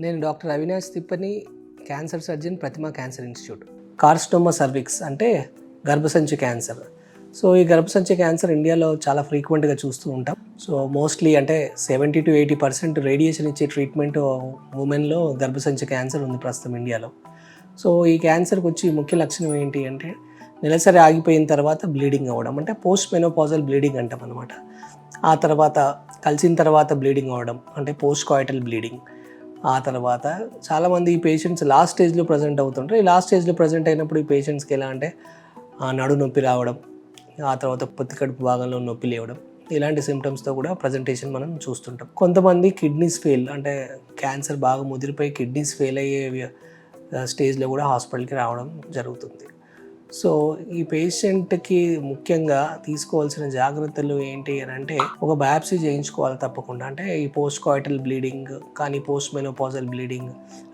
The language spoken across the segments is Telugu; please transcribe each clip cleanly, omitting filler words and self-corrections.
నేను డాక్టర్ అవినాష్ తిప్పని, క్యాన్సర్ సర్జన్, ప్రతిమ క్యాన్సర్ ఇన్స్టిట్యూట్. కార్సినోమా సర్విక్స్ అంటే గర్భసంచి క్యాన్సర్. సో ఈ గర్భసంచి క్యాన్సర్ ఇండియాలో చాలా ఫ్రీక్వెంట్గా చూస్తూ ఉంటాం. సో మోస్ట్లీ అంటే 70-80% రేడియేషన్ ఇచ్చే ట్రీట్మెంట్ ఉమెన్లో గర్భసంచి క్యాన్సర్ ఉంది ప్రస్తుతం ఇండియాలో. సో ఈ క్యాన్సర్కి వచ్చి ముఖ్య లక్షణం ఏంటి అంటే నెలసరి ఆగిపోయిన తర్వాత బ్లీడింగ్ అవ్వడం, అంటే పోస్ట్ మెనోపాజల్ బ్లీడింగ్ అంటాం అనమాట. ఆ తర్వాత కలిసిన తర్వాత బ్లీడింగ్ అవ్వడం అంటే పోస్ట్ కాయిటల్ బ్లీడింగ్. ఆ తర్వాత చాలామంది ఈ పేషెంట్స్ లాస్ట్ స్టేజ్లో ప్రజెంట్ అవుతుంటారు. ఈ లాస్ట్ స్టేజ్లో ప్రజెంట్ అయినప్పుడు ఈ పేషెంట్స్కి ఎలా అంటే నడు నొప్పి రావడం, ఆ తర్వాత పొత్తి కడుపు భాగంలో నొప్పి లేవడం, ఇలాంటి సిమ్టమ్స్తో కూడా ప్రజెంటేషన్ మనం చూస్తుంటాం. కొంతమంది కిడ్నీస్ ఫెయిల్, అంటే క్యాన్సర్ బాగా ముదిరిపోయి కిడ్నీస్ ఫెయిల్ అయ్యే స్టేజ్లో కూడా హాస్పిటల్కి రావడం జరుగుతుంది. సో ఈ పేషెంట్కి ముఖ్యంగా తీసుకోవాల్సిన జాగ్రత్తలు ఏంటి అని అంటే ఒక బయాప్సీ చేయించుకోవాలి తప్పకుండా. అంటే ఈ పోస్ట్ కాయిటల్ బ్లీడింగ్ కానీ పోస్ట్ మెనోపాజల్ బ్లీడింగ్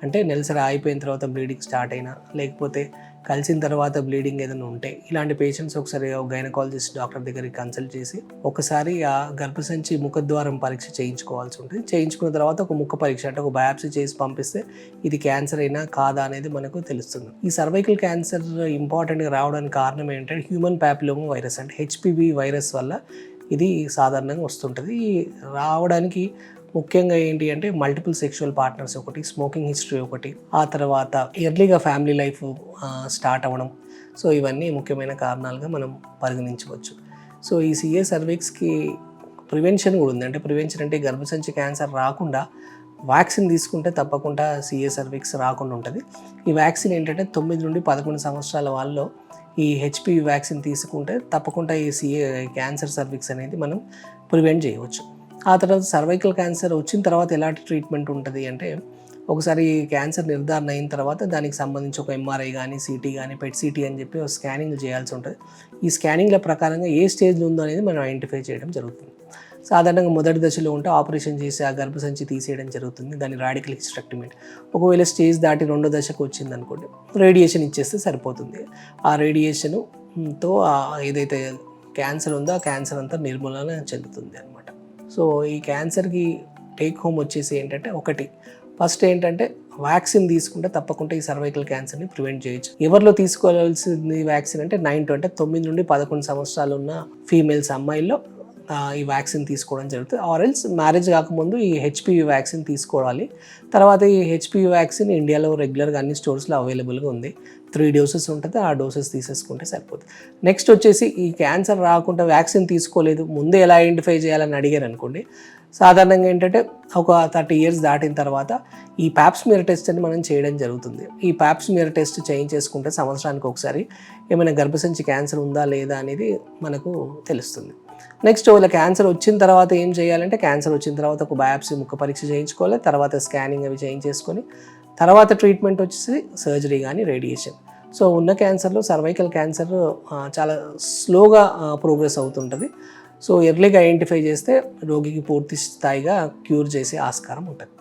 అంటే నెలసరి అయిపోయిన తర్వాత బ్లీడింగ్ స్టార్ట్ అయినా, లేకపోతే కలిసిన తర్వాత బ్లీడింగ్ ఏదైనా ఉంటే ఇలాంటి పేషెంట్స్ ఒకసారి గైనకాలజిస్ట్ డాక్టర్ దగ్గరికి కన్సల్ట్ చేసి ఒకసారి ఆ గర్భసంచి ముఖద్వారం పరీక్ష చేయించుకోవాల్సి ఉంటుంది. చేయించుకున్న తర్వాత ఒక ముఖ పరీక్ష అంటే ఒక బయాప్సీ చేసి పంపిస్తే ఇది క్యాన్సర్ అయినా కాదా అనేది మనకు తెలుస్తుంది. ఈ సర్వైకల్ క్యాన్సర్ ఇంపార్టెంట్గా రావడానికి కారణం ఏంటంటే హ్యూమన్ ప్యాపిలోమా వైరస్ అంటే హెచ్పివి వైరస్ వల్ల ఇది సాధారణంగా వస్తుంటుంది. రావడానికి ముఖ్యంగా ఏంటి అంటే మల్టిపుల్ సెక్షువల్ పార్ట్నర్స్ ఒకటి, స్మోకింగ్ హిస్టరీ ఒకటి, ఆ తర్వాత ఎర్లీగా ఫ్యామిలీ లైఫ్ స్టార్ట్ అవ్వడం. సో ఇవన్నీ ముఖ్యమైన కారణాలుగా మనం పరిగణించవచ్చు. సో ఈ సిఏ సర్విక్స్కి ప్రివెన్షన్ కూడా ఉంది. అంటే ప్రివెన్షన్ అంటే గర్భసంచి క్యాన్సర్ రాకుండా వ్యాక్సిన్ తీసుకుంటే తప్పకుండా సిఏ సర్విక్స్ రాకుండా ఉంటుంది. ఈ వ్యాక్సిన్ ఏంటంటే 9 నుండి 11 సంవత్సరాల వాళ్ళలో ఈ హెచ్పివి వ్యాక్సిన్ తీసుకుంటే తప్పకుండా ఈ సిఏ క్యాన్సర్ సర్విక్స్ అనేది మనం ప్రివెంట్ చేయవచ్చు. ఆ తర్వాత సర్వైకల్ క్యాన్సర్ వచ్చిన తర్వాత ఎలాంటి ట్రీట్మెంట్ ఉంటుంది అంటే ఒకసారి క్యాన్సర్ నిర్ధారణ అయిన తర్వాత దానికి సంబంధించి ఒక ఎంఆర్ఐ కానీ, సిటీ కానీ, పెట్ సిటీ అని చెప్పి ఒక స్కానింగ్ చేయాల్సి ఉంటుంది. ఈ స్కానింగ్ల ప్రకారంగా ఏ స్టేజ్లో ఉందో అనేది మనం ఐడెంటిఫై చేయడం జరుగుతుంది. సాధారణంగా మొదటి దశలో ఉంటే ఆపరేషన్ చేసి ఆ గర్భసంచి తీసేయడం జరుగుతుంది, దాన్ని రాడికల్ హిస్టెక్టమీ. ఒకవేళ స్టేజ్ దాటి 2వ దశకు వచ్చింది అనుకోండి, రేడియేషన్ ఇచ్చేస్తే సరిపోతుంది. ఆ రేడియేషన్తో ఏదైతే క్యాన్సర్ ఉందో ఆ క్యాన్సర్ అంతా నిర్మూలన చెందుతుంది అనమాట. సో ఈ క్యాన్సర్కి టేక్ హోమ్ వచ్చేసి ఏంటంటే ఒకటి, ఫస్ట్ ఏంటంటే వ్యాక్సిన్ తీసుకుంటే తప్పకుండా ఈ సర్వైకల్ క్యాన్సర్ని ప్రివెంట్ చేయొచ్చు. ఎవరిలో తీసుకోవాల్సింది వ్యాక్సిన్ అంటే 9 నుండి 11 సంవత్సరాలు ఉన్న ఫీమేల్స్ అమ్మాయిల్లో ఈ వ్యాక్సిన్ తీసుకోవడం జరుగుతుంది. ఆరెల్స్ మ్యారేజ్ కాకముందు ఈ హెచ్పివి వ్యాక్సిన్ తీసుకోవాలి. తర్వాత ఈ హెచ్పివి వ్యాక్సిన్ ఇండియాలో రెగ్యులర్గా అన్ని స్టోర్స్లో అవైలబుల్గా ఉంది. 3 డోసెస్ ఉంటుంది, ఆ డోసెస్ తీసేసుకుంటే సరిపోతుంది. నెక్స్ట్ వచ్చేసి ఈ క్యాన్సర్ రాకుండా వ్యాక్సిన్ తీసుకోలేదు, ముందే ఎలా ఐడెంటిఫై చేయాలని అడిగారు అనుకోండి, సాధారణంగా ఏంటంటే ఒక 30 years దాటిన తర్వాత ఈ ప్యాప్స్మియర్ టెస్ట్ అని మనం చేయడం జరుగుతుంది. ఈ ప్యాప్స్మియర్ టెస్ట్ చేయించేసుకుంటే సంవత్సరానికి ఒకసారి ఏమైనా గర్భసంచి క్యాన్సర్ ఉందా లేదా అనేది మనకు తెలుస్తుంది. నెక్స్ట్ ఇలా క్యాన్సర్ వచ్చిన తర్వాత ఏం చేయాలంటే క్యాన్సర్ వచ్చిన తర్వాత ఒక బయాప్సీ ముఖ పరీక్ష చేయించుకోవాలి, తర్వాత స్కానింగ్ అవి చేయించేసుకొని తర్వాత ట్రీట్మెంట్ వచ్చేసి సర్జరీ కానీ రేడియేషన్. సో ఉన్న క్యాన్సర్లో సర్వైకల్ క్యాన్సర్ చాలా స్లోగా ప్రోగ్రెస్ అవుతుంటుంది. సో ఎర్లీగా ఐడెంటిఫై చేస్తే రోగికి పూర్తి స్థాయిగా క్యూర్ చేసే ఆస్కారం ఉంటుంది.